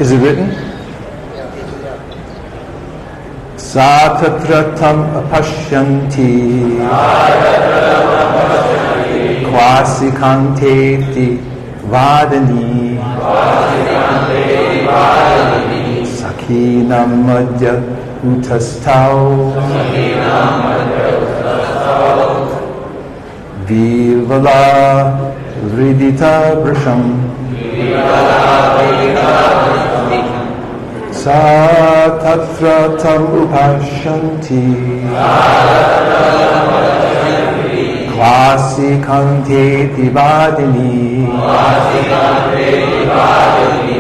Is it written? Sa tatra tam apashyanti kvasi kanteti vadani sakinam madhya utastau Vivala Vridita Vrisham Sa Tatra Tam Upashyanti Kvasi Kanteti Vadini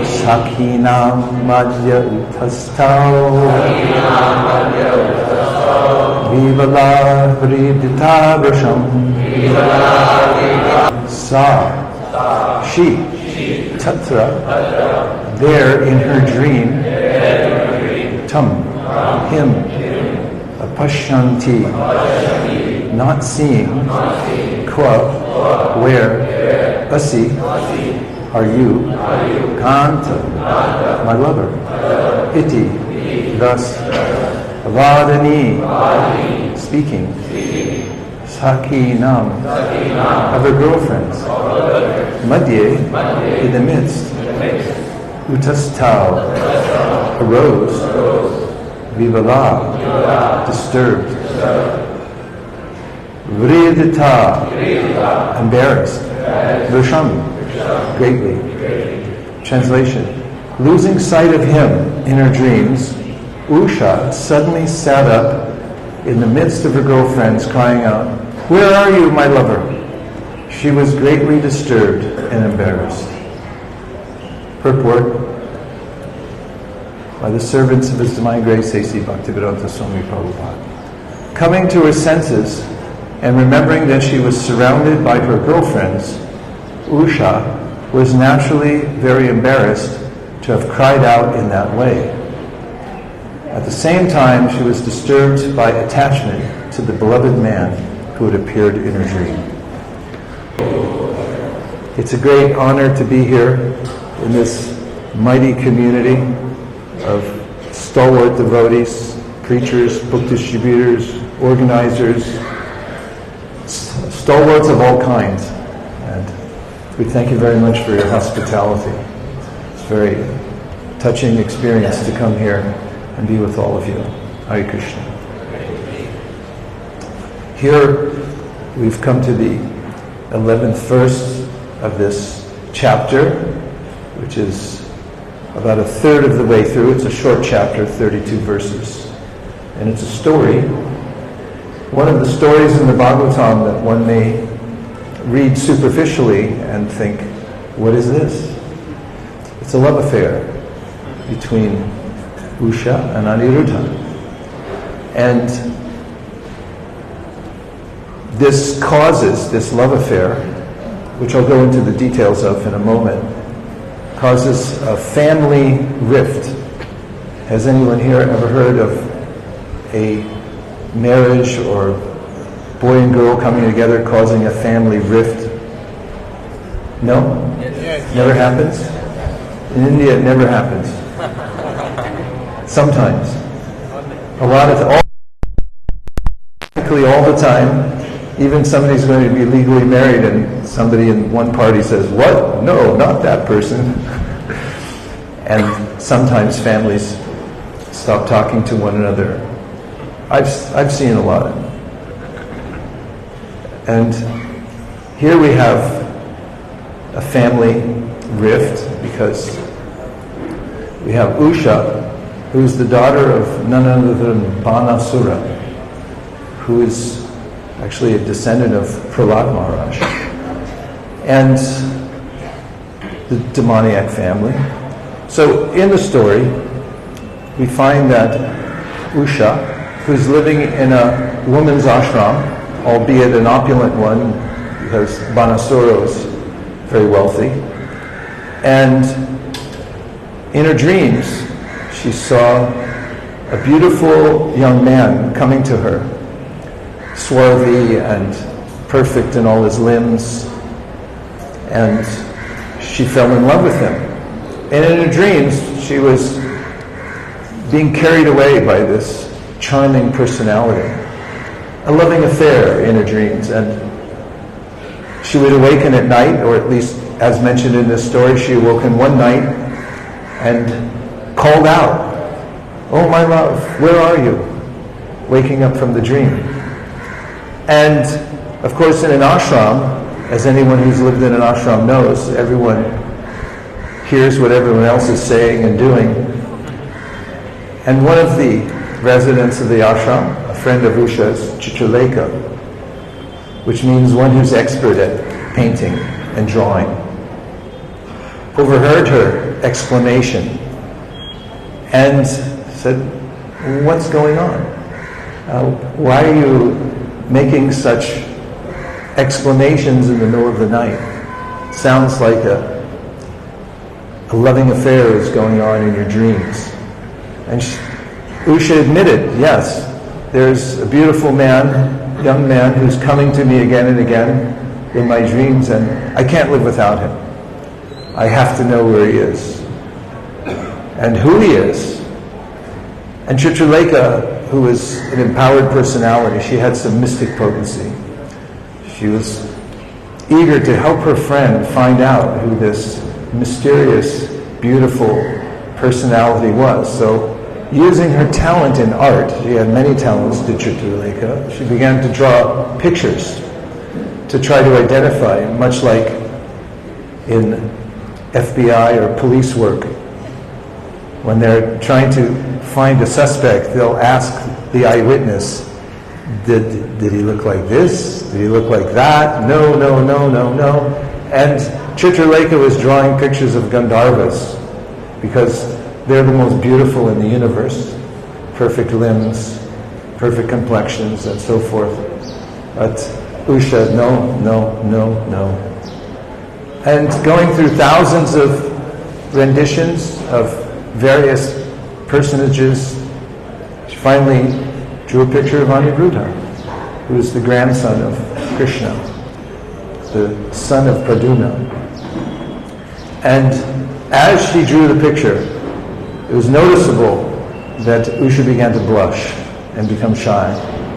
Sakinam Madhya Utastau Vivala Vridita Vrisham Sa, she, Tatra, there in her dream, Tam, him, Apashyanti, not seeing, Kwa, where, Asi, are you, Kanta, my lover, Iti, thus, Vadani, speaking, Sakinam, of her girlfriends, Madhye, in the midst, Utastau, arose, Vivala, disturbed, Vridita, embarrassed, Vrisham, greatly. Translation: losing sight of him in her dreams, Usha suddenly sat up in the midst of her girlfriends, crying out, "Where are you, my lover?" She was greatly disturbed and embarrassed. Purport by the servants of His Divine Grace A.C. Bhaktivedanta Swami Prabhupada. Coming to her senses and remembering that she was surrounded by her girlfriends, Usha was naturally very embarrassed to have cried out in that way. At the same time, she was disturbed by attachment to the beloved man who had appeared in her dream. It's a great honor to be here in this mighty community of stalwart devotees, preachers, book distributors, organizers, stalwarts of all kinds. And we thank you very much for your hospitality. It's a very touching experience to come here and be with all of you. Hare Krishna. Here we've come to the 11th verse of this chapter, which is about a third of the way through. It's a short chapter, 32 verses. And it's a story, one of the stories in the Bhagavatam that one may read superficially and think, what is this? It's a love affair between Usha and Aniruddha. And this love affair, which I'll go into the details of in a moment, causes a family rift. Has anyone here ever heard of a marriage or boy and girl coming together causing a family rift? No? Never happens? In India it never happens. Sometimes. A lot of all the time. Even somebody's going to be legally married and somebody in one party says, "What? No, not that person." And sometimes families stop talking to one another. I've seen a lot. And here we have a family rift because we have Usha, who's the daughter of none other than Banasura, who is actually a descendant of Prahlad Maharaj, and the demoniac family. So in the story, we find that Usha, who's living in a woman's ashram, albeit an opulent one, because Banasura was very wealthy, and in her dreams, she saw a beautiful young man coming to her, swarthy and perfect in all his limbs, and she fell in love with him. And in her dreams, she was being carried away by this charming personality, a loving affair in her dreams. And she would awaken at night, or at least as mentioned in this story, she awoke in one night and called out, "Oh my love, where are you?" waking up from the dream. And of course in an ashram, as anyone who's lived in an ashram knows, everyone hears what everyone else is saying and doing. And one of the residents of the ashram, a friend of Usha's, Chitraleka, which means one who's expert at painting and drawing, overheard her exclamation and said, "What's going on? Why are you making such exclamations in the middle of the night? Sounds like a loving affair is going on in your dreams." And Usha admitted, "Yes, there's a beautiful man, young man, who's coming to me again and again in my dreams, and I can't live without him. I have to know where he is and who he is." And Chitraleka, who was an empowered personality, she had some mystic potency. She was eager to help her friend find out who this mysterious, beautiful personality was. So, using her talent in art, she had many talents to Chitraleka, she began to draw pictures to try to identify, much like in FBI or police work. When they're trying to find a suspect, they'll ask the eyewitness, did he look like this? Did he look like that? No. And Chitraleka was drawing pictures of Gandharvas because they're the most beautiful in the universe. Perfect limbs, perfect complexions, and so forth. But Usha, no. And going through thousands of renditions of various personages, she finally drew a picture of Aniruddha, who is the grandson of Krishna, the son of Praduna. And as she drew the picture, it was noticeable that Usha began to blush and become shy.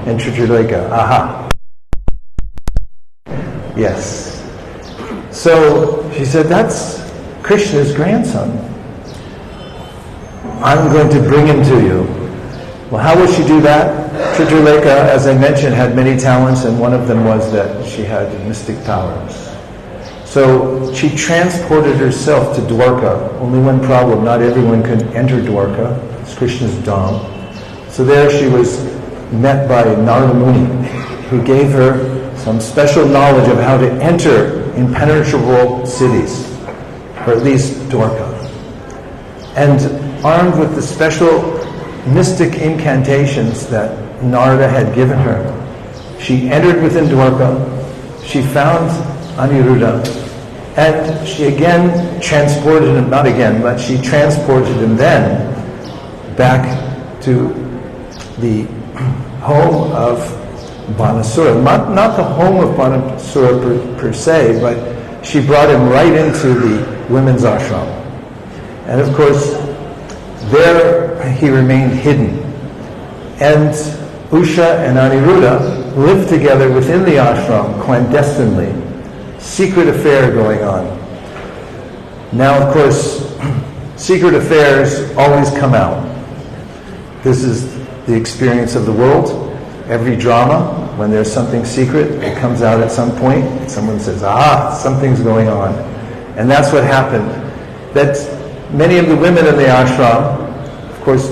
And Chitraleka, aha. Yes. So she said, "That's Krishna's grandson. I'm going to bring him to you." Well, how would she do that? Chitraleka, as I mentioned, had many talents, and one of them was that she had mystic powers. So she transported herself to Dwarka. Only one problem, not everyone could enter Dwarka. It's Krishna's Dham. So there she was met by Narada Muni, who gave her some special knowledge of how to enter impenetrable cities, or at least Dwarka. And armed with the special mystic incantations that Narada had given her, she entered within Dwarka, she found Aniruddha, and she again transported him, not again, but she transported him then back to the home of Banasura. Not the home of Banasura per se, but she brought him right into the women's ashram. And of course, there he remained hidden. And Usha and Aniruddha lived together within the ashram clandestinely. Secret affair going on. Now, of course, secret affairs always come out. This is the experience of the world. Every drama, when there's something secret, it comes out at some point. Someone says, something's going on. And that's what happened. That many of the women in the ashram, of course,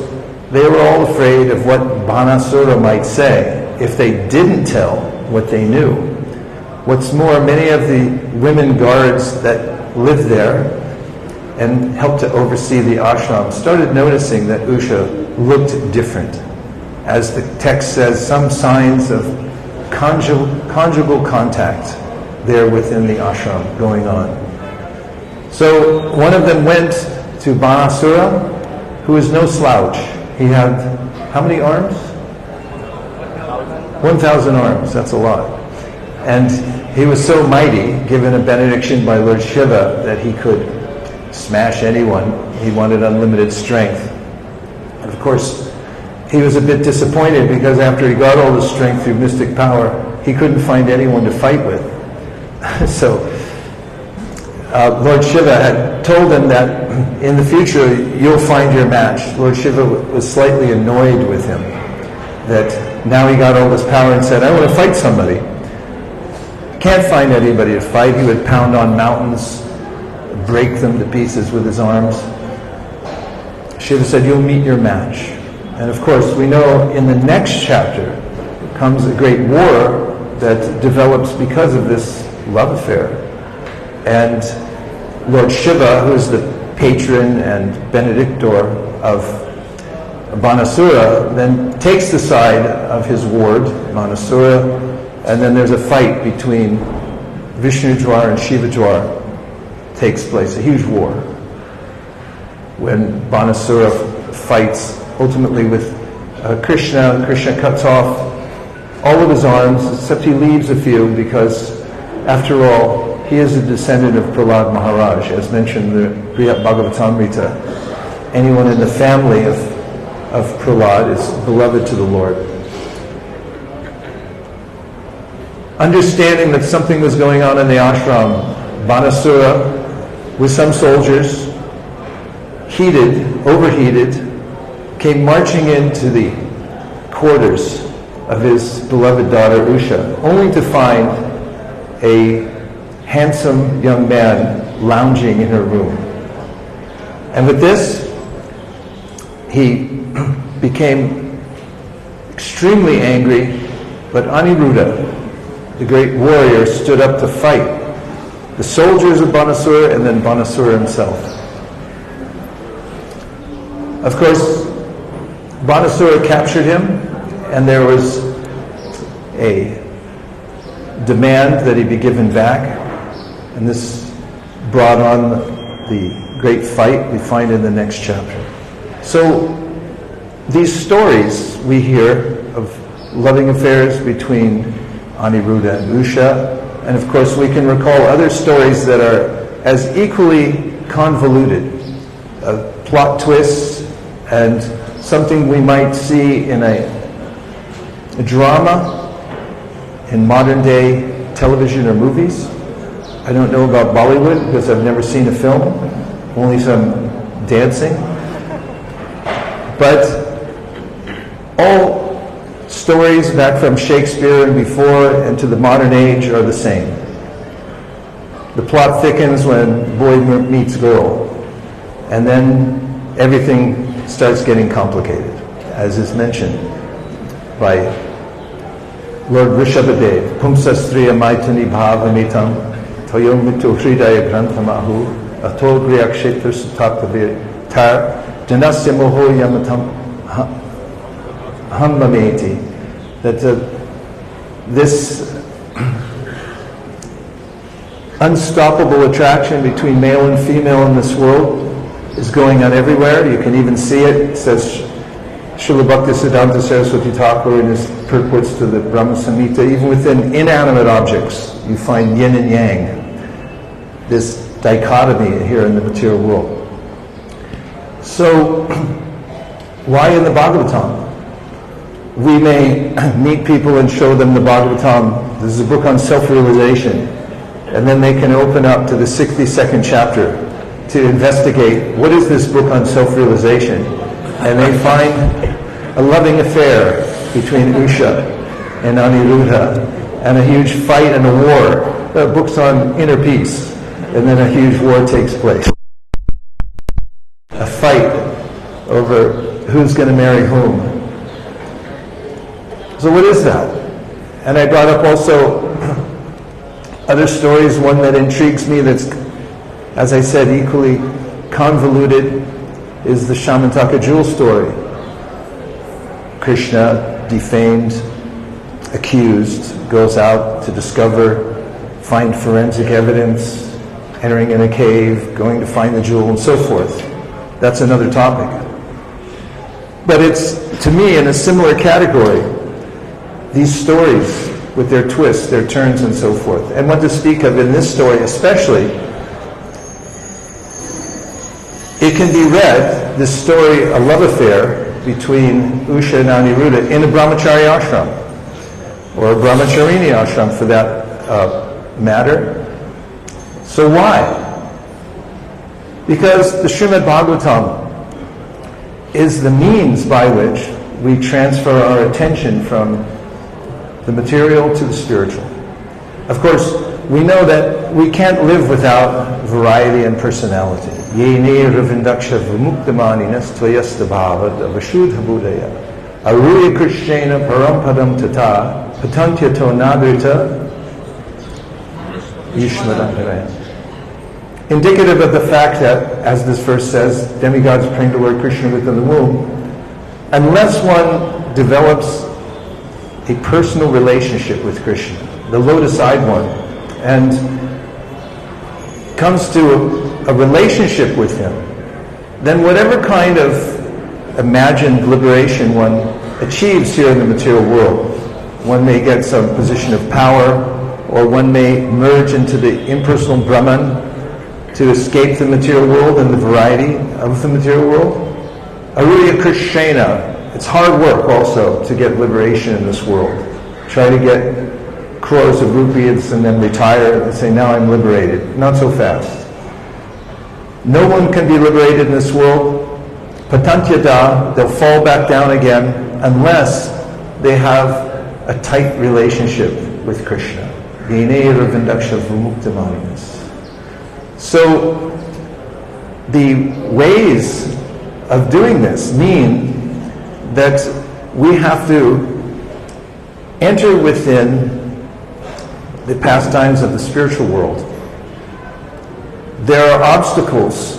they were all afraid of what Banasura might say if they didn't tell what they knew. What's more, many of the women guards that lived there and helped to oversee the ashram started noticing that Usha looked different. As the text says, some signs of conjugal contact there within the ashram going on. So one of them went to Banasura, who is no slouch. He had, how many arms? 1,000 arms, that's a lot. And he was so mighty, given a benediction by Lord Shiva, that he could smash anyone He wanted unlimited strength. And of course, he was a bit disappointed because after he got all the strength through mystic power, he couldn't find anyone to fight with. So Lord Shiva had told him that in the future you'll find your match. Lord Shiva was slightly annoyed with him that now he got all this power and said, I want to fight somebody. Can't find anybody to fight. He would pound on mountains, break them to pieces with his arms. Shiva said, you'll meet your match. And of course, we know in the next chapter comes a great war that develops because of this love affair. And Lord Shiva, who is the patron and benedictor of Banasura, then takes the side of his ward, Manasura, and then there's a fight between Vishnu Dwar and Shiva Dwar takes place, a huge war, when Banasura fights ultimately with Krishna. Krishna cuts off all of his arms, except he leaves a few because, after all, he is a descendant of Prahlad Maharaj, as mentioned in the Brihad Bhagavatamrita. Anyone in the family of Prahlad is beloved to the Lord. Understanding that something was going on in the ashram, Banasura, with some soldiers, overheated, came marching into the quarters of his beloved daughter Usha, only to find a handsome young man lounging in her room. And with this, he became extremely angry, but Aniruddha, the great warrior, stood up to fight the soldiers of Banasura and then Banasura himself. Of course, Banasura captured him, and there was a demand that he be given back, and this brought on the great fight we find in the next chapter. So these stories we hear of loving affairs between Aniruddha and Usha, and of course we can recall other stories that are as equally convoluted, plot twists, and something we might see in a drama in modern day television or movies. I don't know about Bollywood because I've never seen a film, only some dancing. But all stories back from Shakespeare and before and to the modern age are the same. The plot thickens when boy meets girl, and then everything starts getting complicated, as is mentioned by Lord Rishabhadev. Pumsastriya maitani bhavamitam toyom mito hridaya granthamahu atol griyakshetra sutakavir tar janasya moho yamatam hammameti. That this unstoppable attraction between male and female in this world is going on everywhere. You can even see it. It says Srila Bhaktisiddhanta Saraswati Thakur in his purports to the Brahma Samhita, even within inanimate objects, you find yin and yang, this dichotomy here in the material world. So, why in the Bhagavatam? We may meet people and show them the Bhagavatam. This is a book on self-realization. And then they can open up to the 62nd chapter to investigate what is this book on self-realization. And they find a loving affair between Usha and Aniruddha, and a huge fight and a war. Books on inner peace, and then a huge war takes place. A fight over who's going to marry whom. So what is that? And I brought up also other stories. One that intrigues me that's, as I said, equally convoluted is the Shamantaka jewel story. Krishna, defamed, accused, goes out to discover, find forensic evidence, entering in a cave, going to find the jewel, and so forth. That's another topic. But it's, to me, in a similar category, these stories with their twists, their turns, and so forth. And what to speak of in this story especially it can be read, this story, a love affair between Usha and Aniruddha in a brahmachari ashram, or a brahmacharini ashram for that matter. So why? Because the Srimad Bhagavatam is the means by which we transfer our attention from the material to the spiritual. Of course, we know that we can't live without variety and personality. Yene ravindaksha vimuktamaninas tvayastabhavad avashudha budaya aruya krishnena parampadam tata patantyato nagrita yishmadantaraya. Indicative of the fact that, as this verse says, demigods praying to Lord Krishna within the womb, unless one develops a personal relationship with Krishna, the lotus-eyed one, and comes to a relationship with him, then whatever kind of imagined liberation one achieves here in the material world, one may get some position of power, or one may merge into the impersonal Brahman to escape the material world and the variety of the material world. Aruya Krishna, it's hard work also to get liberation in this world. Try to get crores of rupees and then retire and say, now I'm liberated. Not so fast. No one can be liberated in this world. Patantyada, they'll fall back down again unless they have a tight relationship with Krishna. So the ways of doing this mean that we have to enter within the pastimes of the spiritual world. There are obstacles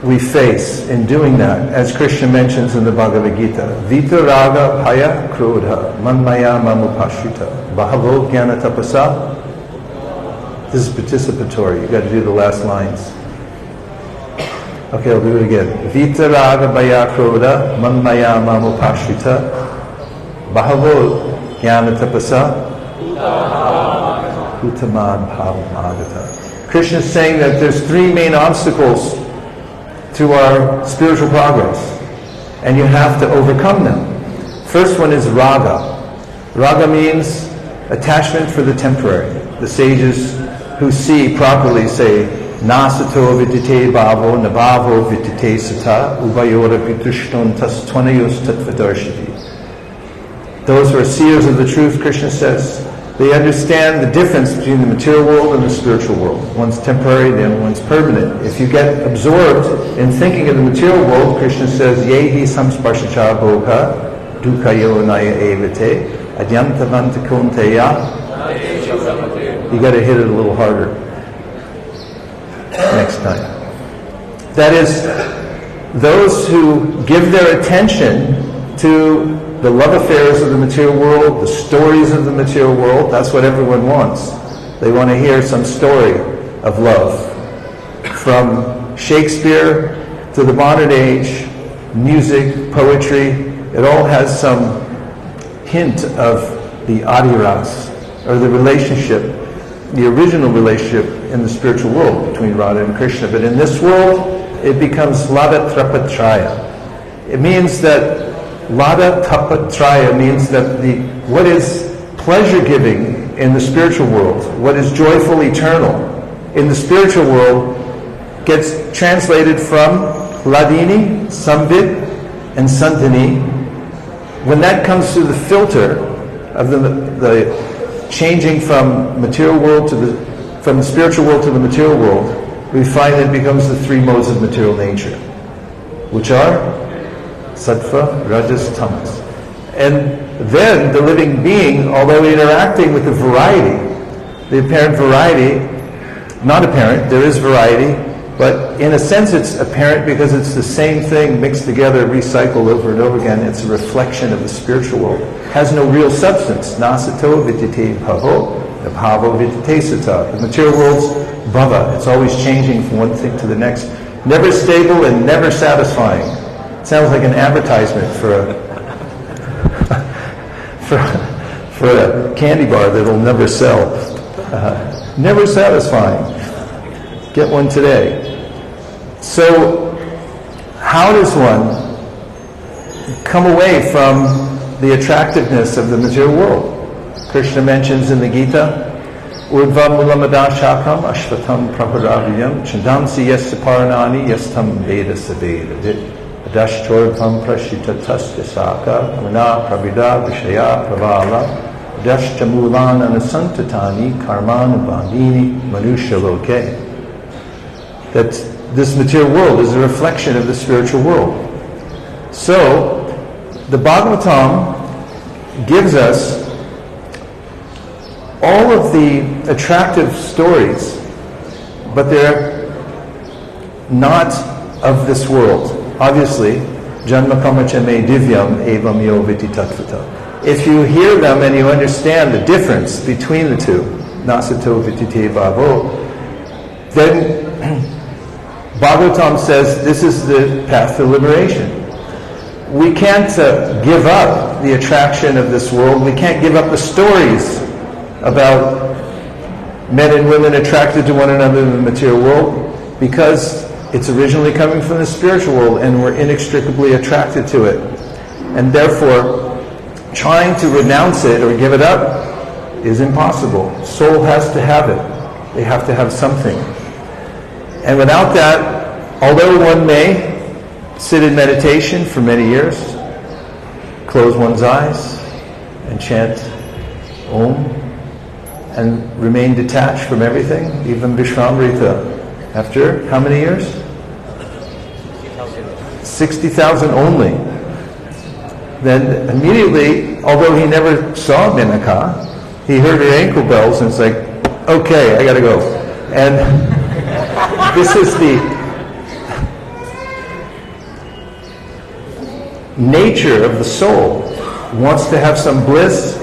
we face in doing that, as Krishna mentions in the Bhagavad Gita. Vita raga bhaya krodha manmaya mamupashita bahavo jnana tapasa. This is participatory. You've got to do the last lines. Okay, I'll do it again. Vita raga bhaya krodha manmaya mamupashita bahavo jnana tapasa utamad bhavamagata. Krishna is saying that there's three main obstacles to our spiritual progress, and you have to overcome them. First one is raga. Raga means attachment for the temporary. The sages who see properly say, Nasato vidite bhavo, nabhavo vidite sata, ubayora vitrishton tas tvanayos tattvadarshiti. Those who are seers of the truth, Krishna says, they understand the difference between the material world and the spiritual world. One's temporary, the other one's permanent. If you get absorbed in thinking of the material world, Krishna says, Yehi samsparshacha bhoga, dukkhayo naya evate, adyantavanta kunteya. You got to hit it a little harder next time. That is, those who give their attention to the love affairs of the material world, the stories of the material world, that's what everyone wants. They want to hear some story of love. From Shakespeare to the modern age, music, poetry, it all has some hint of the adiras, or the relationship, the original relationship in the spiritual world between Radha and Krishna. But in this world, it becomes Lada Trapatraya. It means that Lada Tapatraya means that what is pleasure-giving in the spiritual world, what is joyful, eternal, in the spiritual world gets translated from Ladini, Samvid, and Santini. When that comes through the filter of the changing from material world from the spiritual world to the material world, we find it becomes the three modes of material nature, which are Sattva, Rajas, Tamas. And then the living being, although interacting with the variety, the apparent variety, not apparent, there is variety, but in a sense it's apparent because it's the same thing mixed together, recycled over and over again. It's a reflection of the spiritual world. It has no real substance. Nasato vidite bhavo, bhavo vidite sata. The material world's bhava. It's always changing from one thing to the next. Never stable and never satisfying. It sounds like an advertisement for a candy bar that'll never sell. Never satisfying. Get one today. So how does one come away from the attractiveness of the material world? Krishna mentions in the Gita, Urdvam mulamada shakam ashvatam praparaviyam chandamsi yasya paranani yastam veda saveda adashtorvam prashita tasya saka amana pravida vishaya pravala adashtamulan anasantatani karmanu bandini manusha loke. That this material world is a reflection of the spiritual world. So, the Bhagavatam gives us all of the attractive stories, but they're not of this world. Obviously, Janma Kamacha Me Divyam Evam Yo Viti Tattvata. If you hear them and you understand the difference between the two, Nasato Vitite Bhavo, then Bhagavatam says this is the path to liberation. We can't give up the attraction of this world. We can't give up the stories about men and women attracted to one another in the material world, because it's originally coming from the spiritual world and we're inextricably attracted to it. And therefore, trying to renounce it or give it up is impossible. Soul has to have it. They have to have something. And without that, although one may sit in meditation for many years, close one's eyes and chant Om, and remain detached from everything, even Vishramrita, after how many years? 60,000 only. Then immediately, although he never saw Menaka, he heard her ankle bells and it's like, okay, I gotta go. And this is the nature of the soul. Wants to have some bliss.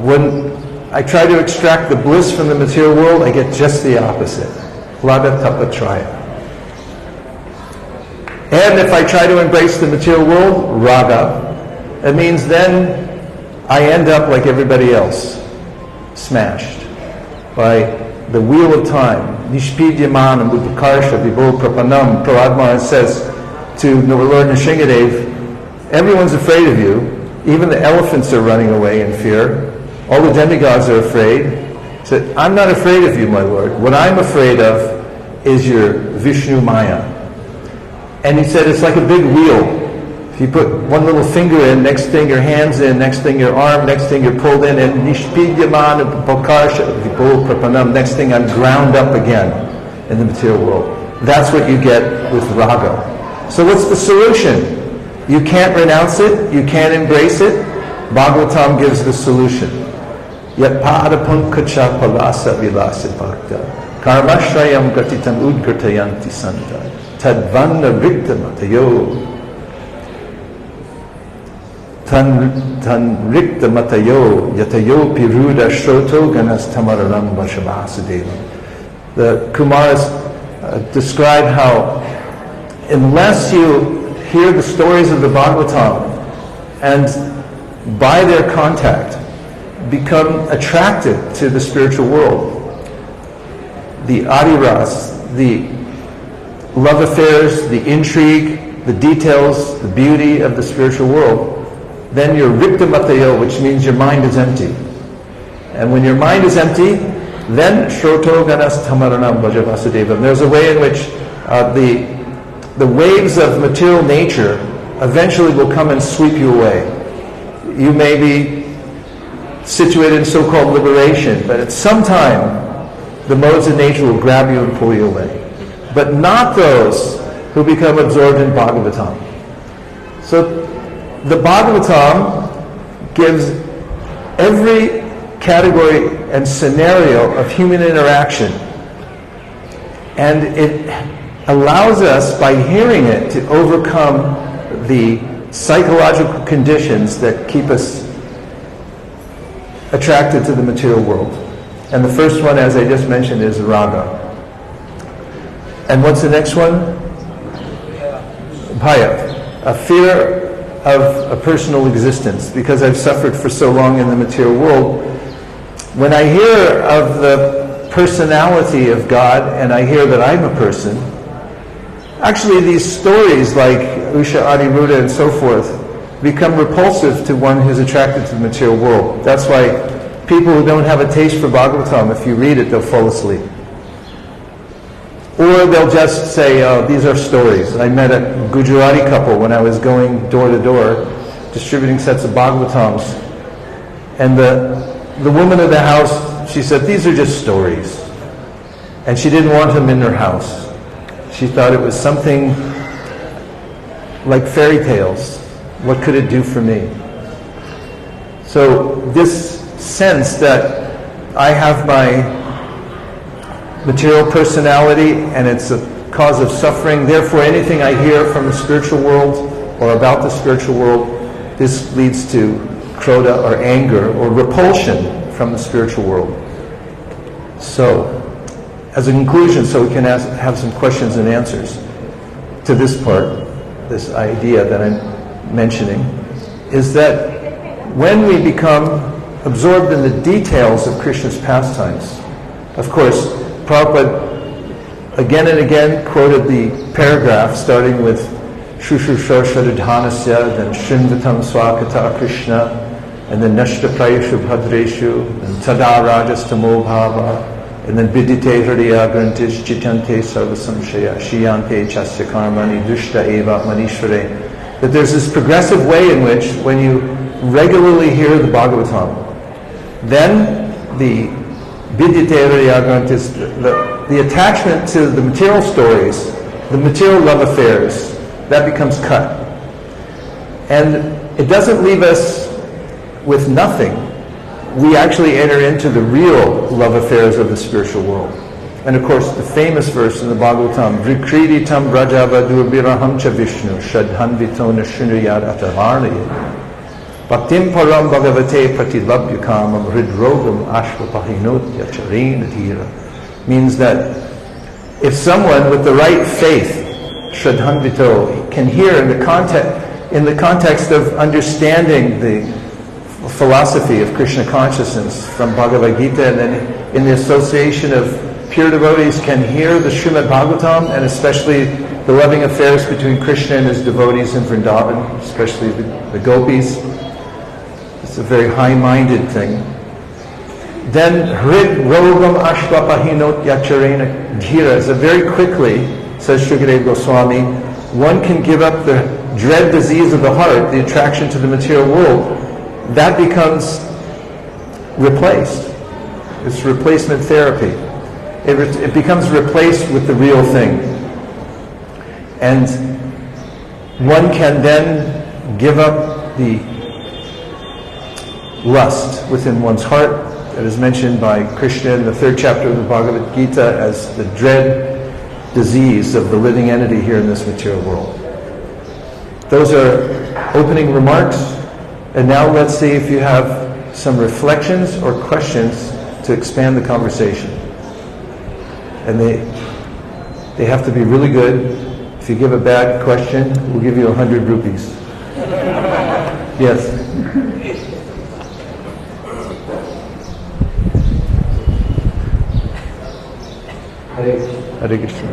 When I try to extract the bliss from the material world, I get just the opposite. Laga tapatraya. And if I try to embrace the material world, raga, it means then I end up like everybody else, smashed by the wheel of time. Nishpidyamanam Udakarsha Vibho Prapanam. Prahlad says to Lord Nrsingadev, everyone's afraid of you. Even the elephants are running away in fear. All the demigods are afraid. He said, I'm not afraid of you, my Lord. What I'm afraid of is your Vishnu Maya. And he said, it's like a big wheel. If you put one little finger in, next thing your hand's in, next thing your arm, next thing you're pulled in, and Nishpidyaman Pokarsha Vibho Prapanam, next thing I'm ground up again in the material world. That's what you get with raga. So what's the solution? You can't renounce it, you can't embrace it. Bhagavatam gives the solution. Yat padapunkacha palasa vilasa bhakta karmashrayam gatitam udgatayanti santa tadvanna riktamatayo tan riktamatayo yatayo piruda shroto ganas tamararam vashavasudevam. The Kumaras describe how unless you hear the stories of the Bhagavatam and by their contact become attracted to the spiritual world, the adiras, the love affairs, the intrigue, the details, the beauty of the spiritual world, then you're riktamatayo, which means your mind is empty. And when your mind is empty, then shroto ganas tamaranam bhajavasudevam. There's a way in which the waves of material nature eventually will come and sweep you away. You may be situated in so-called liberation, but at some time the modes of nature will grab you and pull you away. But not those who become absorbed in Bhagavatam. So the Bhagavatam gives every category and scenario of human interaction, and it allows us, by hearing it, to overcome the psychological conditions that keep us attracted to the material world. And the first one, as I just mentioned, is raga. And what's the next one? Bhaya. A fear of a personal existence, because I've suffered for so long in the material world. When I hear of the personality of God, and I hear that I'm a person, actually these stories like Usha, Adiruddha, and so forth, become repulsive to one who's attracted to the material world. That's why people who don't have a taste for Bhagavatam, if you read it, they'll fall asleep. Or they'll just say, oh, these are stories. I met a Gujarati couple when I was going door to door, distributing sets of Bhagavatams. And the woman of the house, she said, these are just stories. And she didn't want them in her house. She thought it was something like fairy tales. What could it do for me? So this sense that I have my material personality and it's a cause of suffering, therefore anything I hear from the spiritual world or about the spiritual world, this leads to krodha or anger or repulsion from the spiritual world. So, as a conclusion, so we can have some questions and answers to this part, this idea that I'm mentioning, is that when we become absorbed in the details of Krishna's pastimes, of course, Prabhupada again and again quoted the paragraph starting with Shushusha Shadadhanasya, then Shrinvatam Swakata Krishna, and then Nashta Prayashu Bhadreshu, and Tada Rajastamo Bhava, and then Vidite Hriya Grantish Chitante Sarvasamshaya Shiyante Chasya Karmani Dushta Eva Manishvare. That there's this progressive way in which when you regularly hear the Bhagavatam, then the Vidite Hriya Grantish, the attachment to the material stories, the material love affairs, that becomes cut. And it doesn't leave us with nothing. We actually enter into the real love affairs of the spiritual world. And of course, the famous verse in the Bhagavatam, Vrikriti tam brajavadur biraham cha Vishnu, shadhanvito nashrunuyad atavarnaye, bhaktim param bhagavate pratilabhyukamam hridrogam ashvapahinotya charenadhira. Means that if someone with the right faith, shadhanvito, can hear in the context of understanding the philosophy of Krishna consciousness from Bhagavad Gita, and then in the association of pure devotees can hear the Srimad Bhagavatam, and especially the loving affairs between Krishna and his devotees in Vrindavan, especially the gopis. It's a very high-minded thing. Then Hrid Rogam Ashvapahinot Yacharena Dhira is a very quickly, says Shukadeva Goswami, one can give up the dread disease of the heart, the attraction to the material world. That becomes replaced. It's replacement therapy. It becomes replaced with the real thing. And one can then give up the lust within one's heart that is mentioned by Krishna in the 3rd chapter of the Bhagavad Gita as the dread disease of the living entity here in this material world. Those are opening remarks. And now let's see if you have some reflections or questions to expand the conversation. And they have to be really good. If you give a bad question, we'll give you 100 rupees. Yes? Hare Krishna.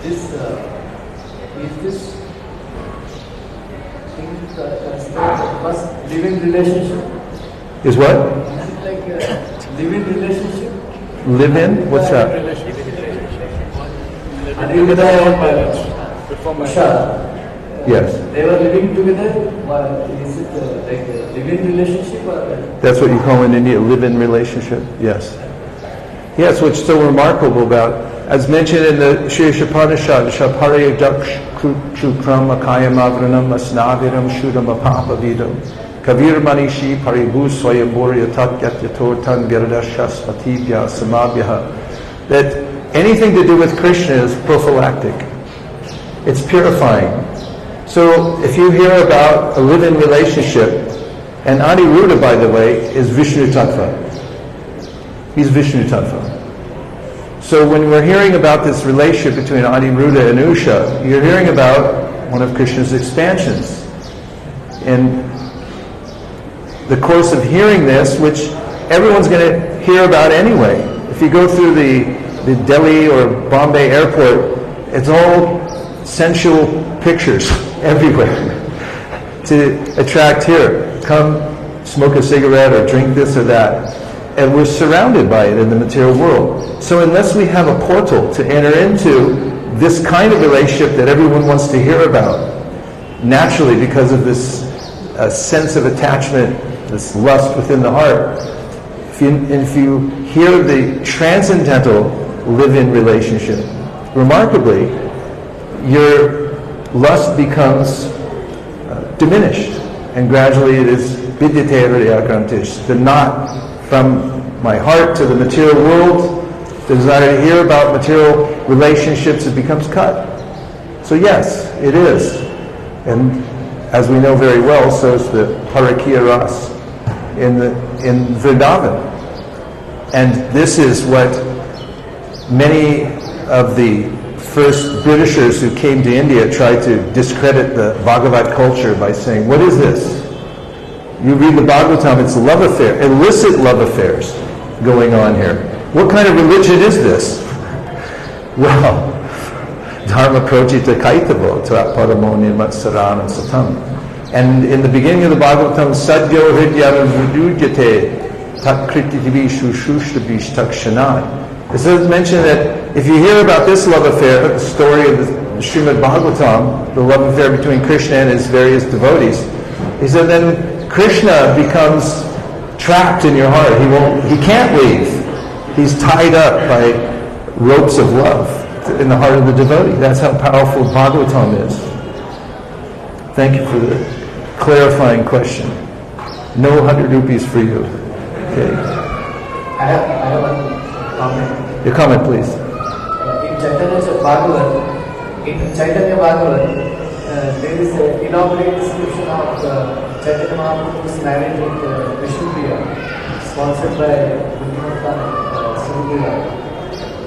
Is this first living relationship? Is what? Is it like a living relationship? Live in? What's that? Adiruddha and Usha. Yes. They were living together. Is it like a living relationship? Or That's what you call in India, live-in relationship? Yes. Yes, what's so remarkable about, as mentioned in the Shirashopanishad, Shapare Daksh Chukram Akayam Avranam Asnaviram Shudam Apapavidam Kavir Manishi Paribu Swayamburya Tat Yatyator Tan Viradashas Patibhya Samabhya. That anything to do with Krishna is prophylactic. It's purifying. So if you hear about a live-in relationship, and Aniruddha, by the way, is Vishnu Tattva. He's Vishnu Tattva. So when we're hearing about this relationship between Aniruddha and Usha, you're hearing about one of Krishna's expansions. In the course of hearing this, which everyone's going to hear about anyway. If you go through the Delhi or Bombay airport, it's all sensual pictures everywhere to attract here. Come smoke a cigarette or drink this or that. And we're surrounded by it in the material world. So unless we have a portal to enter into this kind of relationship that everyone wants to hear about, naturally because of this sense of attachment, this lust within the heart, if you hear the transcendental live-in relationship, remarkably, your lust becomes diminished, and gradually it is the knot from my heart to the material world, the desire to hear about material relationships, it becomes cut. So yes, it is. And as we know very well, so is the Parakiya Ras in Vrindavan. And this is what many of the first Britishers who came to India tried to discredit the Bhagavat culture by saying, what is this? You read the Bhagavatam, it's love affair, illicit love affairs going on here. What kind of religion is this? Well, Dharma projita kaitavo tva paramo nirmatsaranam satam. And in the beginning of the Bhagavatam, sadyo hridyaram vudujate takritivi shushushtabhish takshanai. It says mention that if you hear about this love affair, the story of the Srimad Bhagavatam, the love affair between Krishna and his various devotees, he said then Krishna becomes trapped in your heart. He can't leave. He's tied up by ropes of love in the heart of the devotee. That's how powerful Bhagavatam is. Thank you for the clarifying question. No 100 rupees for you. Okay. I have one comment. Your comment, please. In Chaitanya Bhagavat, there is an elaborate description of Chaitanya Mahaprabhu's marriage with Vishnupriya, sponsored by Buddhimata Surugura.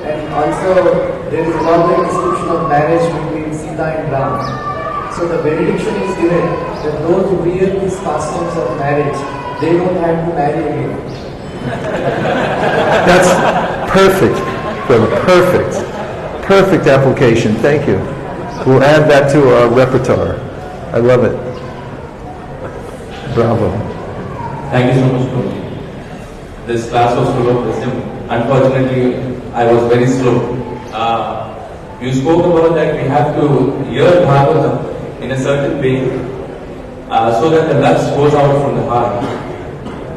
And also there is elaborate description of marriage between Sita and Ram. So the benediction is given that those who wear these costumes of marriage, they don't have to marry again. That's perfect, brother. Perfect application. Thank you. We'll add that to our repertoire. I love it. Bravo. Thank you so much, Prabhu. This class was full of wisdom. Unfortunately, I was very slow. You spoke about that we have to hear Bhagavatam in a certain way so that the lust goes out from the heart.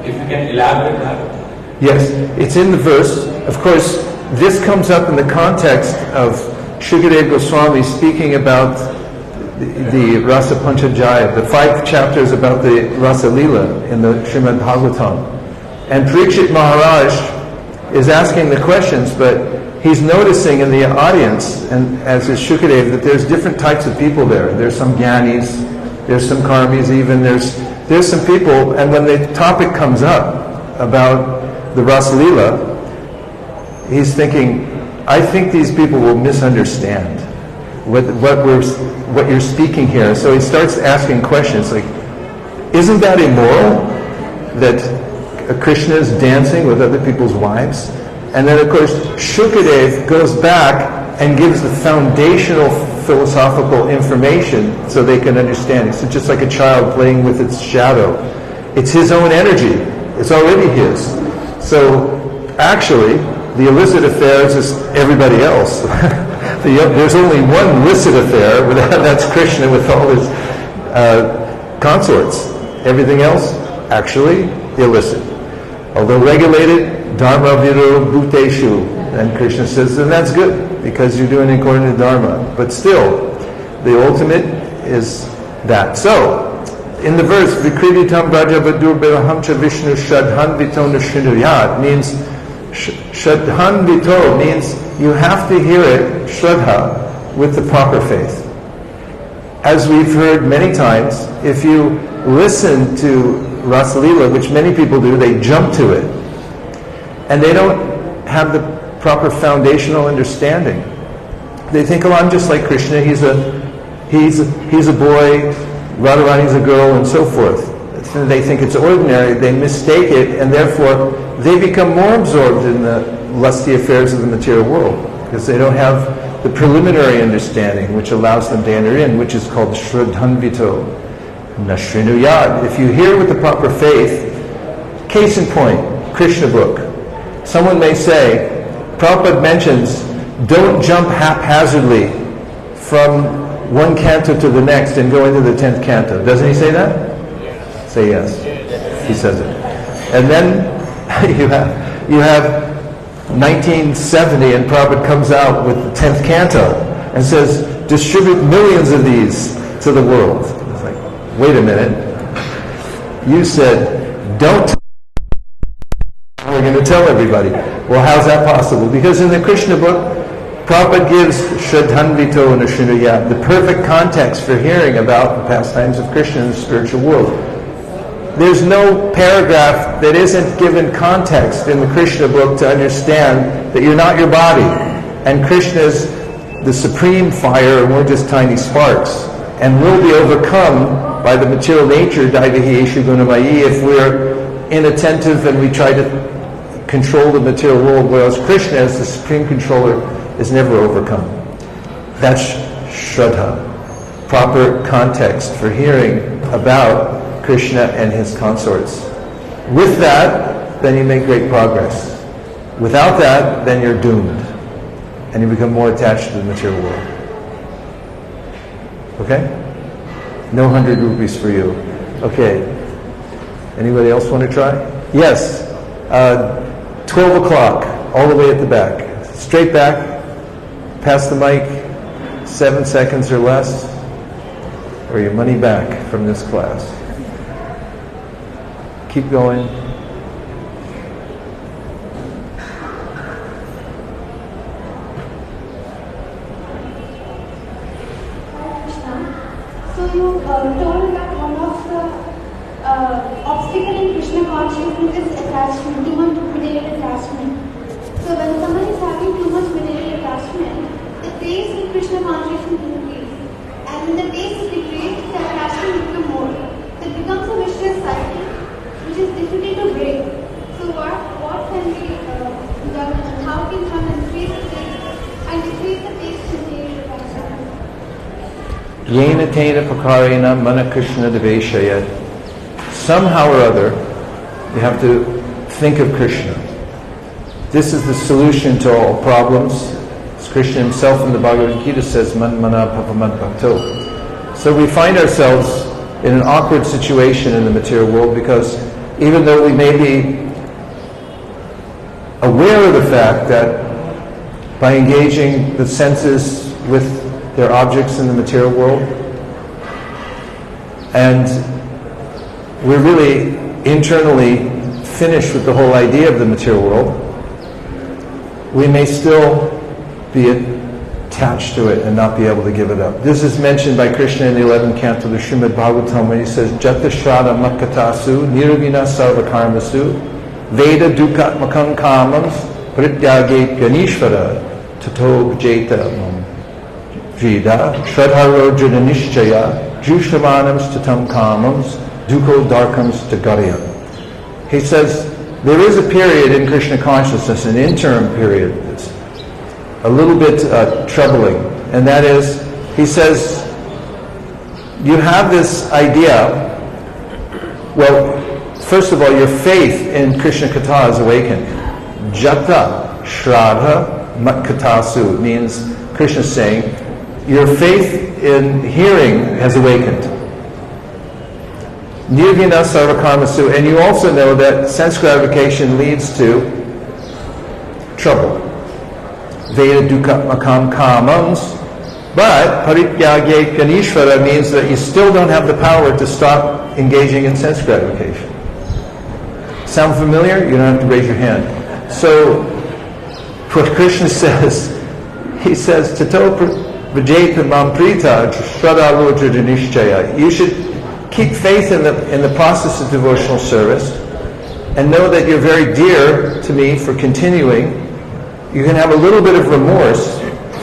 If you can elaborate that. Yes, it's in the verse. Of course, this comes up in the context of Shukadeva Goswami speaking about the Rasa Panchajaya, the 5 chapters about the Rasa Leela in the Srimad Bhagavatam. And Parikshit Maharaj is asking the questions, but he's noticing in the audience, and as is Shukadeva, that there's different types of people there. There's some Gyanis, there's some Karmis even, there's some people, and when the topic comes up about the Rasa Leela, he's thinking, I think these people will misunderstand what you're speaking here. So he starts asking questions like, isn't that immoral that Krishna is dancing with other people's wives? And then of course Shukadeva goes back and gives the foundational philosophical information so they can understand. It's just like a child playing with its shadow. It's his own energy. It's already his. So actually, the illicit affair is just everybody else. There's only one licit affair, but that's Krishna with all his consorts. Everything else, actually, illicit. Although regulated, dharma viru bhuteshu. And Krishna says, then that's good, because you're doing it according to dharma. But still, the ultimate is that. So, in the verse, Vikriditam Braja Vadur Belaham Cha Vishnu Shadhan Vito Nushinuyat means Shadhan Vito means you have to hear it, Shraddha, with the proper faith. As we've heard many times, if you listen to Rasa Leela, which many people do, they jump to it. And they don't have the proper foundational understanding. They think, oh, I'm just like Krishna, he's a boy, Radharani's a girl, and so forth. They think it's ordinary, they mistake it, and therefore they become more absorbed in the lusty affairs of the material world, because they don't have the preliminary understanding, which allows them to enter in, which is called Shraddhanvito Nashrinuyad. If you hear with the proper faith, case in point, Krishna book. Someone may say, Prabhupada mentions, don't jump haphazardly from one canto to the next and go into the 10th canto. Doesn't he say that? Yes. Say yes. He says it. And then you have 1970 and Prabhupada comes out with the 10th canto and says, distribute millions of these to the world. It's like, wait a minute. You said, don't we're going to tell everybody. Well, how's that possible? Because in the Krishna book, Prabhupada gives Shraddhanvito and Ashrinuyat, the perfect context for hearing about the pastimes of Krishna in the spiritual world. There's no paragraph that isn't given context in the Krishna book to understand that you're not your body. And Krishna's the supreme fire and we're just tiny sparks. And we'll be overcome by the material nature, Daivahi Eshu Gunamayi, if we're inattentive and we try to control the material world, whereas Krishna, as the supreme controller, is never overcome. That's Shraddha, proper context for hearing about Krishna and his consorts. With that, then you make great progress. Without that, then you're doomed. And you become more attached to the material world. Okay? No 100 rupees for you. Okay. Anybody else want to try? Yes. 12 o'clock, all the way at the back. Straight back, pass the mic, 7 seconds or less, or your money back from this class. Keep going. So you told that one of the obstacle in Krishna consciousness is attachment, too much material attachment. So when someone is having too much material attachment, the pace in Krishna consciousness increases. And when the pace decreases, the attachment becomes more. So it becomes a vicious cycle, which is difficult to break. So what can be done and how can one increase the pace and decrease the pace in material attachment? Yena tena pakarena mana Krishna deveshayat. Somehow or other, you have to think of Krishna. This is the solution to all problems. As Krishna himself in the Bhagavad Gita says, man mana papaman bhakto. So we find ourselves in an awkward situation in the material world because even though we may be aware of the fact that by engaging the senses with their objects in the material world, and we're really internally finished with the whole idea of the material world, we may still be attached to it and not be able to give it up. This is mentioned by Krishna in the 11th canto of the Srimad Bhagavatam when he says, Jata Shrada Makkatasu Nirvina Sarvakarmasu Veda Dukatmakam Kamams Prityage Ganishvara Tato Jeta Jida Shradharo Jananishchaya Jushamanams Tatam Kamams Duko Darkams Tagarya. He says, there is a period in Krishna consciousness, an interim period, that's a little bit troubling, and that is, he says, you have this idea, well, first of all, your faith in Krishna Katha is awakened. Jata Shraddha Matkatasu means, Krishna is saying, your faith in hearing has awakened. Nirvina Sarvakarmasu, and you also know that sense gratification leads to trouble. Veda Dukkha Makam Kamams, but Parityage Ganishvara means that you still don't have the power to stop engaging in sense gratification. Sound familiar? You don't have to raise your hand. So, what Krishna says, he says, Tato Vajeta Mamprita Shraddha Roja Nishchaya. You should keep faith in the process of devotional service and know that you're very dear to me for continuing. You can have a little bit of remorse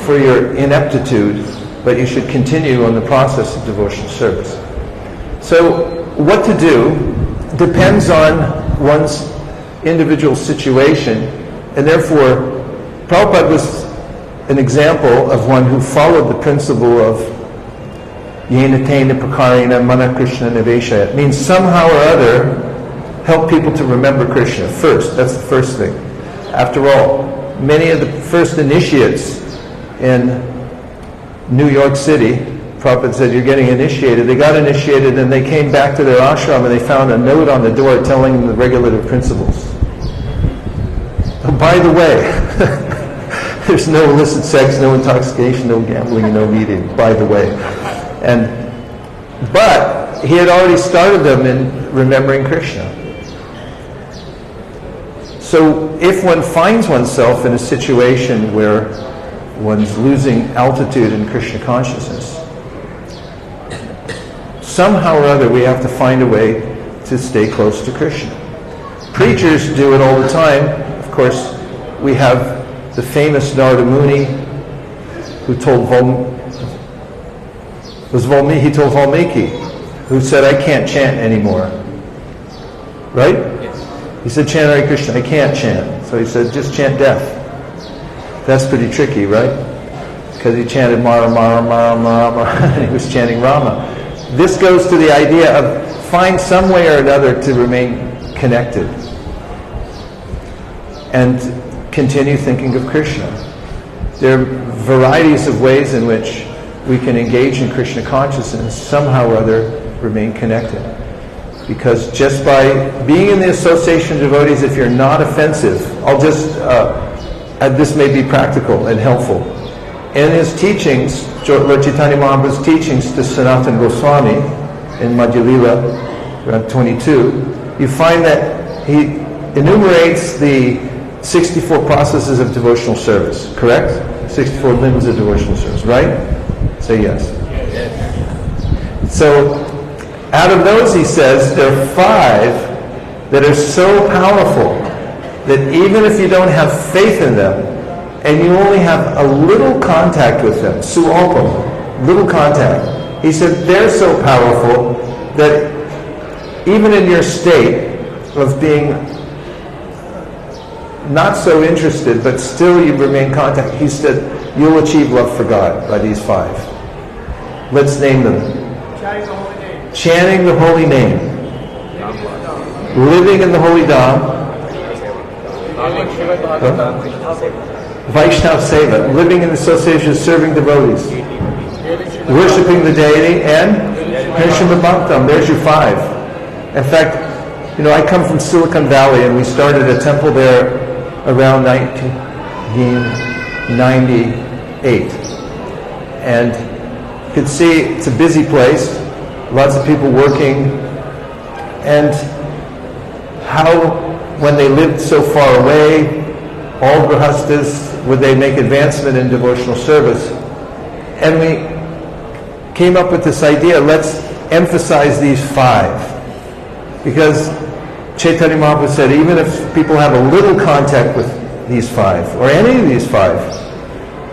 for your ineptitude, but you should continue on the process of devotional service. So what to do depends on one's individual situation, and therefore Prabhupada was an example of one who followed the principle of Yena Tena Prakarina Mana Krishna Nivesha. It means somehow or other help people to remember Krishna first. That's the first thing. After all, many of the first initiates in New York City, Prabhupada said, you're getting initiated. They got initiated and they came back to their ashram and they found a note on the door telling them the regulative principles. Oh, by the way, there's no illicit sex, no intoxication, no gambling, and no eating, by the way. But he had already started them in remembering Krishna. So if one finds oneself in a situation where one's losing altitude in Krishna consciousness, somehow or other we have to find a way to stay close to Krishna. Preachers do it all the time. Of course, we have the famous Narada Muni who told Valmiki, who said, I can't chant anymore. Right? He said, chant Hare Krishna. I can't chant. So he said, just chant death. That's pretty tricky, right? Because he chanted Mara, Mara, Mara, Mara, Mara, and he was chanting Rama. This goes to the idea of find some way or another to remain connected and continue thinking of Krishna. There are varieties of ways in which we can engage in Krishna consciousness, somehow or other remain connected. Because just by being in the association of devotees, if you're not offensive, this may be practical and helpful. In his teachings, Lord Chaitanya Mahaprabhu's teachings to Sanatana Goswami in Madhya Lila, around 22, you find that he enumerates the 64 processes of devotional service, correct? 64 limbs of devotional service, right? Say yes. So, out of those, he says, there are 5 that are so powerful that even if you don't have faith in them, and you only have a little contact with them, sualpam, little contact, he said they're so powerful that even in your state of being not so interested, but still you remain contact, he said you'll achieve love for God by these 5. Let's name them. Chanting the holy name. Living in the holy Dham. Vaishnav Seva, living in association, serving devotees. Worshipping the deity, and Krishna Bhaktam. There's your 5. In fact, I come from Silicon Valley, and we started a temple there around 1998. And you can see it's a busy place, lots of people working, and how when they lived so far away, all grahastas, would they make advancement in devotional service. And we came up with this idea, let's emphasize these 5. Because Chaitanya Mahaprabhu said, even if people have a little contact with these 5, or any of these 5,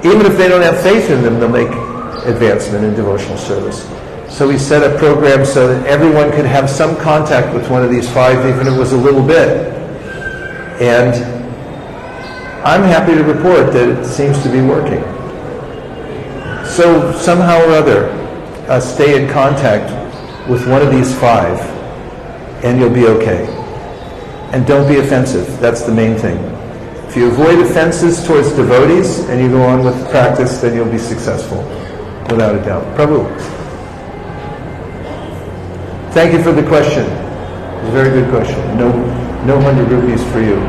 even if they don't have faith in them, they'll make advancement in devotional service. So we set up programs so that everyone could have some contact with one of these 5, even if it was a little bit. And I'm happy to report that it seems to be working. So somehow or other, stay in contact with one of these 5, and you'll be okay. And don't be offensive. That's the main thing. If you avoid offenses towards devotees and you go on with the practice, then you'll be successful, without a doubt. Prabhu. Thank you for the question. It's a very good question. No 100 rupees for you.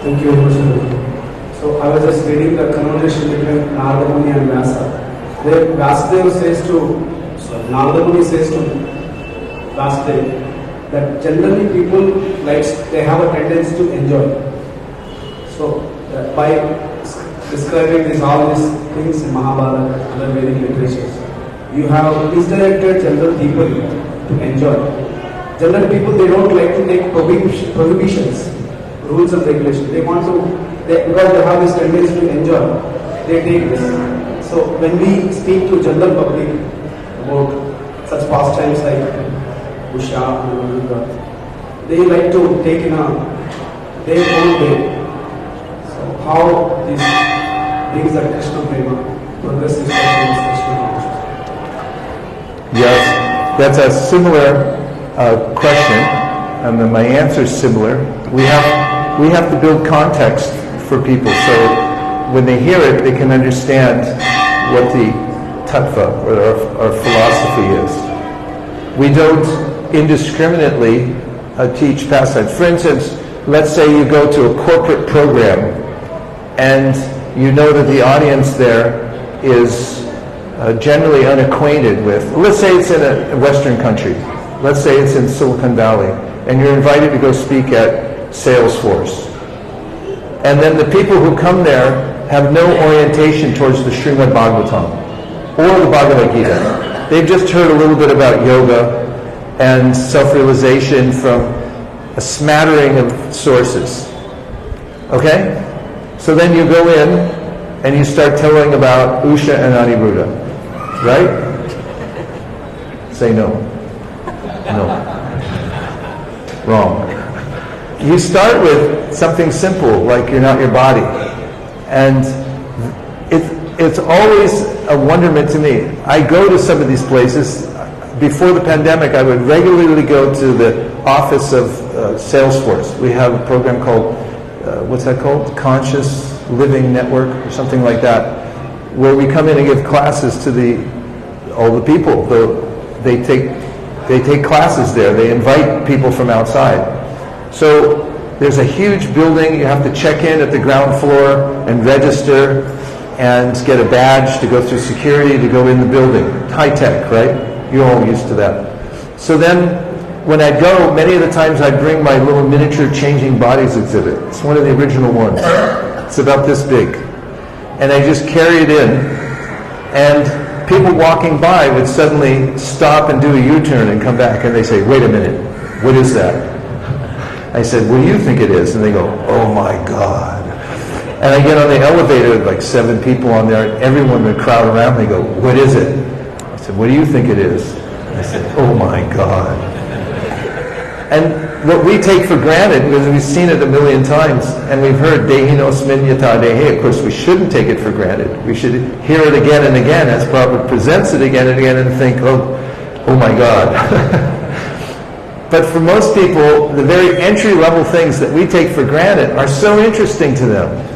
Thank you very much. So I was just reading the conversation between Narada Muni and Dasa. There Vasudeva says to, Narada Muni says to Vasudeva that generally people they have a tendency to enjoy. So by describing all these things in Mahabharata and other Vedic literatures, you have misdirected general people to enjoy. General people, they don't like to take prohibitions, rules and regulations. They want to, because they have this tendency to enjoy, they take this. So when we speak to general public about such pastimes like Usha and they like to take in their own way. So how this brings the Krishna Prema, progressive Krishna consciousness? Yes, that's a similar question, and then my answer is similar. We have to build context for people, so when they hear it, they can understand what the tattva or our philosophy is. We don't indiscriminately teach pastimes. For instance, let's say you go to a corporate program and you know that the audience there is generally unacquainted with, let's say it's in a Western country, let's say it's in Silicon Valley, and you're invited to go speak at Salesforce. And then the people who come there have no orientation towards the Srimad Bhagavatam or the Bhagavad Gita. They've just heard a little bit about yoga and self-realization from a smattering of sources. Okay? So then you go in and you start telling about Usha and Aniruddha. Right? Say no. No. Wrong. You start with something simple, like you're not your body. And it's always a wonderment to me. I go to some of these places. Before the pandemic, I would regularly go to the office of Salesforce. We have a program called, what's that called? Conscious Living Network or something like that, where we come in and give classes to all the people. They take classes there. They invite people from outside. So there's a huge building. You have to check in at the ground floor and register and get a badge to go through security to go in the building. High tech, right? You're all used to that. So then when I go, many of the times I bring my little miniature changing bodies exhibit. It's one of the original ones. It's about this big. And I just carry it in, and people walking by would suddenly stop and do a U-turn and come back, and they say, wait a minute, what is that? I said, what do you think it is? And they go, oh my God. And I get on the elevator with like 7 people on there, and everyone would crowd around. They go, what is it? I said, what do you think it is? And I said, oh my God. And what we take for granted, because we've seen it a million times, and we've heard dehinosmin yata dehe, of course we shouldn't take it for granted. We should hear it again and again as Prabhupada presents it again and again and think, oh my God. But for most people, the very entry-level things that we take for granted are so interesting to them.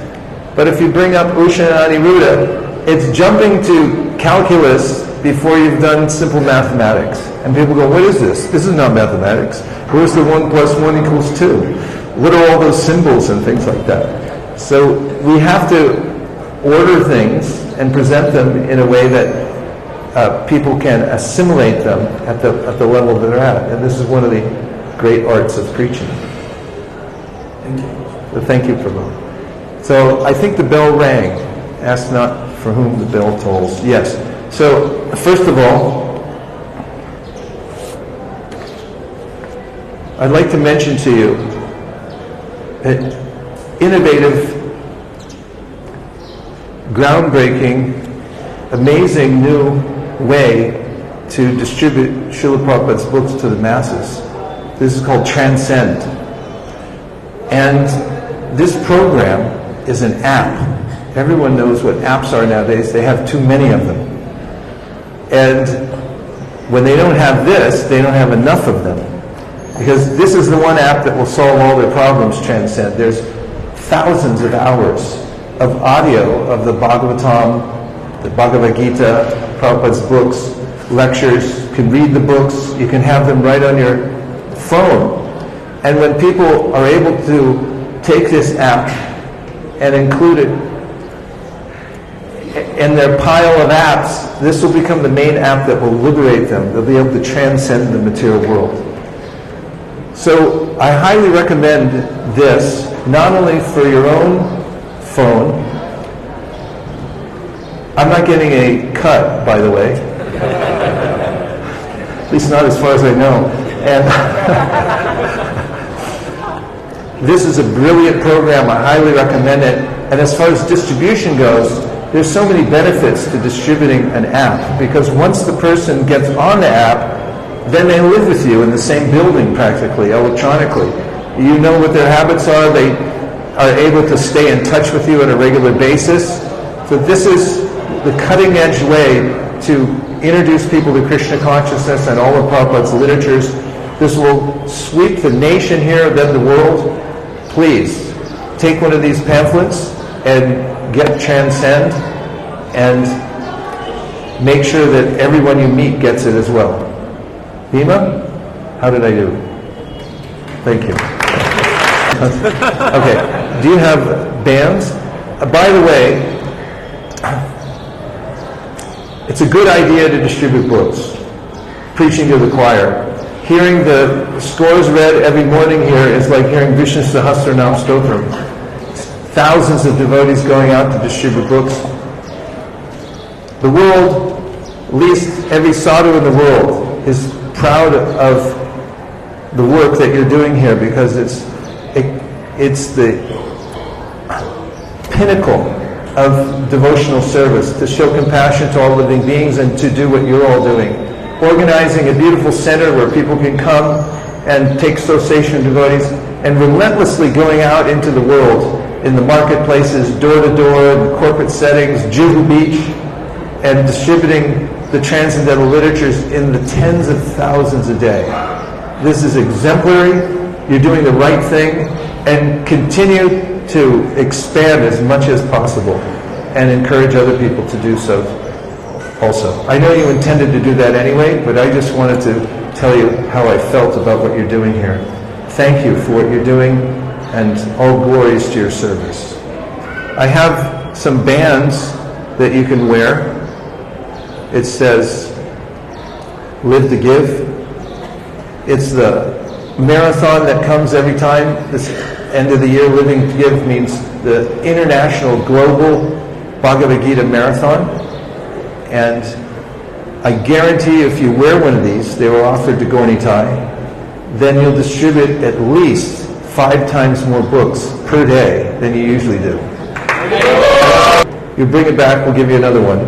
But if you bring up Usha and Aniruddha, it's jumping to calculus before you've done simple mathematics. And people go, what is this? This is not mathematics. Where's the 1 + 1 = 2? What are all those symbols and things like that? So we have to order things and present them in a way that people can assimilate them at the level that they're at. And this is one of the great arts of preaching. Thank you. So thank you, Prabhu. So I think the bell rang. Ask not for whom the bell tolls. Yes. So first of all, I'd like to mention to you an innovative, groundbreaking, amazing new way to distribute Srila Prabhupada's books to the masses. This is called Transcend. And this program is an app. Everyone knows what apps are nowadays. They have too many of them. And when they don't have this, they don't have enough of them. Because this is the one app that will solve all their problems, Transcend. There's thousands of hours of audio of the Bhagavatam, the Bhagavad Gita, Prabhupada's books, lectures. You can read the books. You can have them right on your phone. And when people are able to take this app and include it in their pile of apps, this will become the main app that will liberate them. They'll be able to transcend the material world. So I highly recommend this, not only for your own phone. I'm not getting a cut, by the way. At least not as far as I know. And this is a brilliant program. I highly recommend it. And as far as distribution goes, There's so many benefits to distributing an app, because once the person gets on the app, then they live with you in the same building practically, electronically. You know what their habits are. They are able to stay in touch with you on a regular basis. So this is the cutting edge way to introduce people to Krishna consciousness and all of Prabhupada's literatures. This will sweep the nation here, then the world. Please, take one of these pamphlets and get Transcend, and make sure that everyone you meet gets it as well. Bhima, how did I do? Thank you. Okay, do you have bands? By the way, it's a good idea to distribute books, preaching to the choir. Hearing the scores read every morning here is like hearing Vishnu Sahasranam Stotram. Thousands of devotees going out to distribute books. The world, at least every sadhu in the world, is proud of the work that you're doing here, because it's the pinnacle of devotional service, to show compassion to all living beings and to do what you're all doing. Organizing a beautiful center where people can come and take association devotees, and relentlessly going out into the world, in the marketplaces, door to door, in corporate settings, Juhu Beach, and distributing the transcendental literatures in the tens of thousands a day. This is exemplary. You're doing the right thing, and continue to expand as much as possible and encourage other people to do so also. I know you intended to do that anyway, but I just wanted to tell you how I felt about what you're doing here. Thank you for what you're doing, and all glories to your service. I have some bands that you can wear. It says, Live to Give. It's the marathon that comes every time. This end of the year, Living to Give means the international global Bhagavad Gita marathon. And I guarantee if you wear one of these, they were offered to Gornitai, then you'll distribute at least 5 times more books per day than you usually do. You bring it back, we'll give you another one.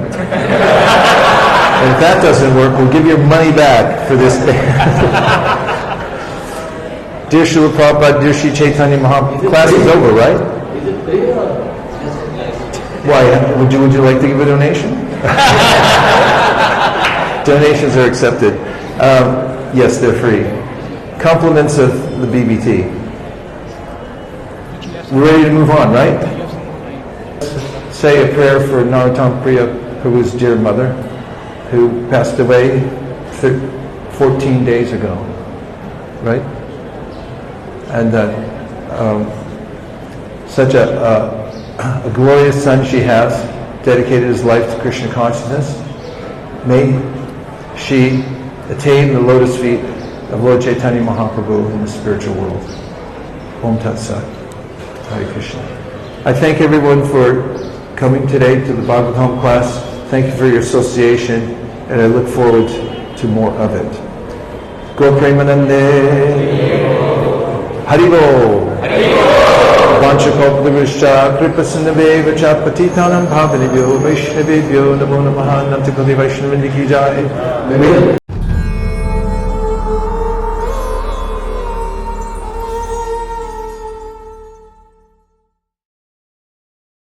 And if that doesn't work, we'll give your money back for this day. Dear Srila Prabhupada, dear Sri Chaitanya Mahaprabhu, class is over, right? Why? Would you like to give a donation? Donations are accepted. Yes, they're free. Compliments of the BBT. We're ready to move on, right? Say a prayer for Narottam Priya, Prabhu's dear mother, who passed away 14 days ago, right? And such a glorious son she has, dedicated his life to Krishna consciousness. May she attain the lotus feet of Lord Chaitanya Mahaprabhu in the spiritual world. Om Tat Sat. Hare Krishna. I thank everyone for coming today to the Bhagavatam class. Thank you for your association, and I look forward to more of it. Go Premanande. Haribo. Vanchakalpavishya kripasinave vacha patitanam bhavanibhyo vaishnavibhyo namo namaha namtakali vaishnavindiki jai.